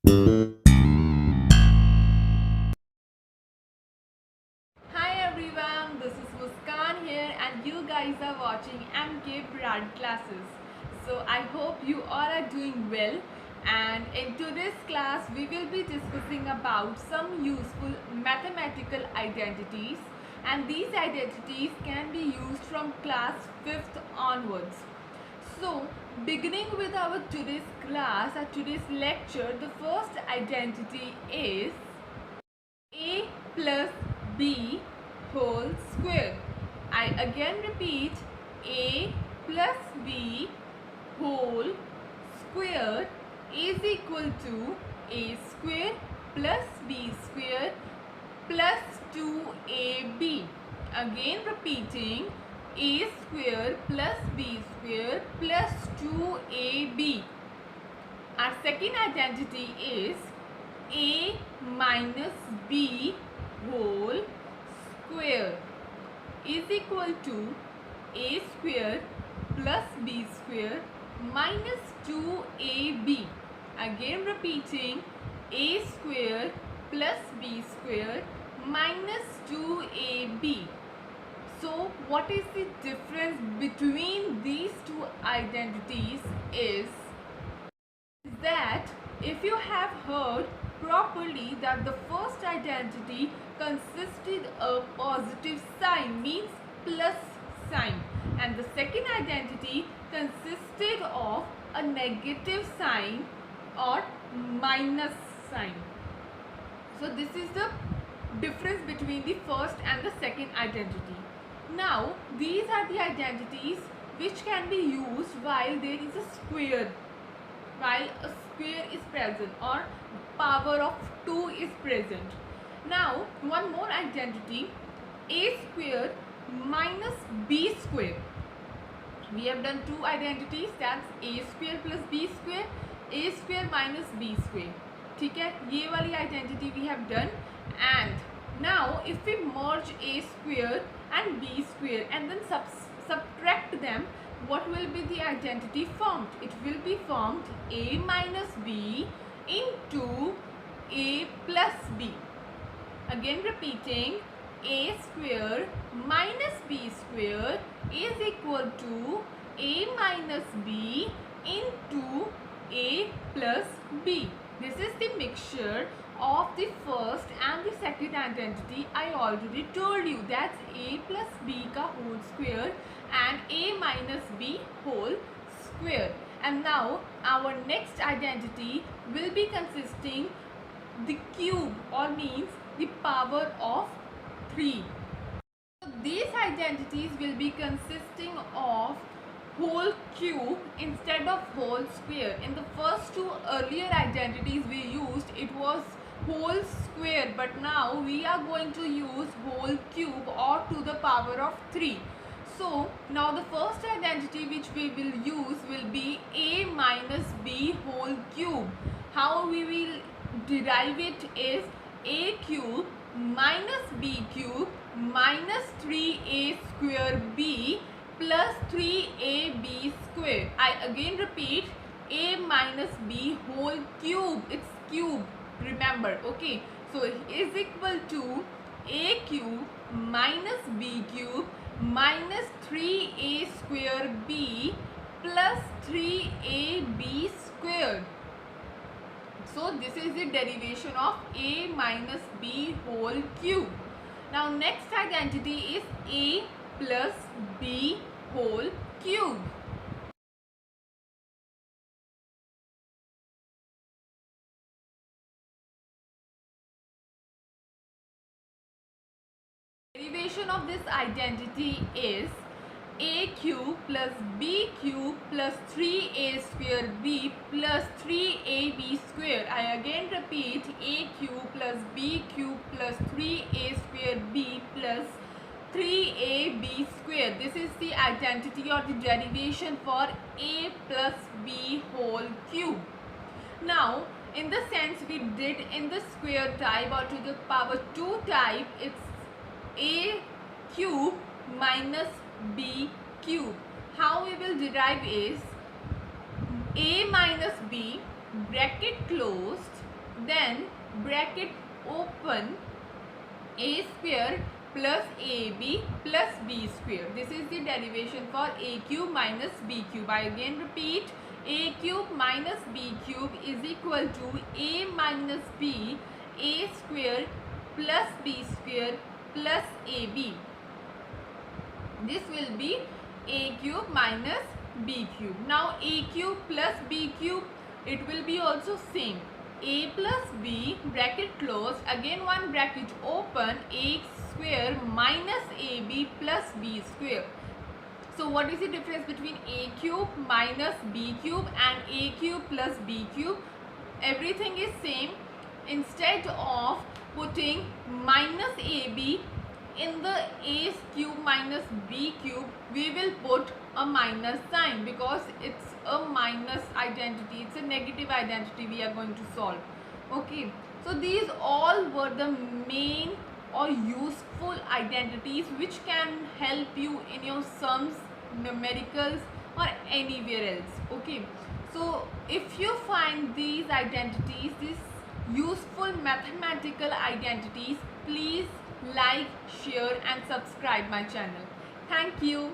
Hi everyone, this is Muskan here and you guys are watching MK Brad classes. So I hope you all are doing well, and in today's class we will be discussing about some useful mathematical identities, and these identities can be used from class 5th onwards. So beginning with our today's class or today's lecture, the first identity is a plus b whole square. I again repeat, a plus b whole square is equal to a square plus b square plus 2ab. Again repeating, a square plus b square plus 2ab. Our second identity is a minus b whole square is equal to a square plus b square minus 2ab. Again repeating, a square plus b square minus 2ab. So what is the difference between these two identities is that if you have heard properly that the first identity consisted of positive sign, means plus sign, and the second identity consisted of a negative sign or minus sign. So this is the difference between the first and the second identity. Now these are the identities which can be used while there is a square, while a square is present or power of 2 is present. Now one more identity, a square minus b square. We have done two identities, that's a square plus b square, a square minus b square. ठीक है, ये वाली identity we have done. And now if we merge a square and b square and then subtract them, what will be the identity formed? It will be formed a minus b into a plus b. Again repeating, a square minus b square is equal to a minus b into a plus b. This is the mixture of the first and the second identity. I already told you that's a plus b ka whole square and a minus b whole square. And now our next identity will be consisting the cube, or means the power of 3. So these identities will be consisting of whole cube instead of whole square. In the first two earlier identities we used, it was whole square, but now we are going to use whole cube or to the power of 3. So now the first identity which we will use will be a minus b whole cube. How we will derive it is a cube minus b cube minus 3a square b plus 3ab square. I again repeat, a minus b whole cube, it's cube, remember, okay. So is equal to a cube minus b cube minus 3a square b plus 3ab square. So this is the derivation of a minus b whole cube. Now next identity is a plus b whole cube. Derivation of this identity is a cube plus b cube plus 3a square b plus 3ab square. I again repeat, a cube plus b cube plus 3a square b plus 3ab square. This is the identity or the derivation for a plus b whole cube. Now in the sense we did in the square type or to the power 2 type, it's a cube minus b cube. How we will derive is a minus b bracket closed then bracket open, a square plus ab plus b square. This is the derivation for a cube minus b cube. I again repeat, a cube minus b cube is equal to a minus b, a square plus b square plus ab. This will be a cube minus b cube. Now a cube plus b cube, it will be also same. A plus b bracket closed, again one bracket open, a square minus ab plus b square. So what is the difference between a cube minus b cube and a cube plus b cube? Everything is same. Instead of putting minus ab in the a cube minus b cube, we will put a minus sign because it's a minus identity, it's a negative identity we are going to solve. Okay, so these all were the main or useful identities which can help you in your sums, numericals or anywhere else. Okay, so if you find these identities, these useful mathematical identities, please like, share and subscribe my channel. Thank you.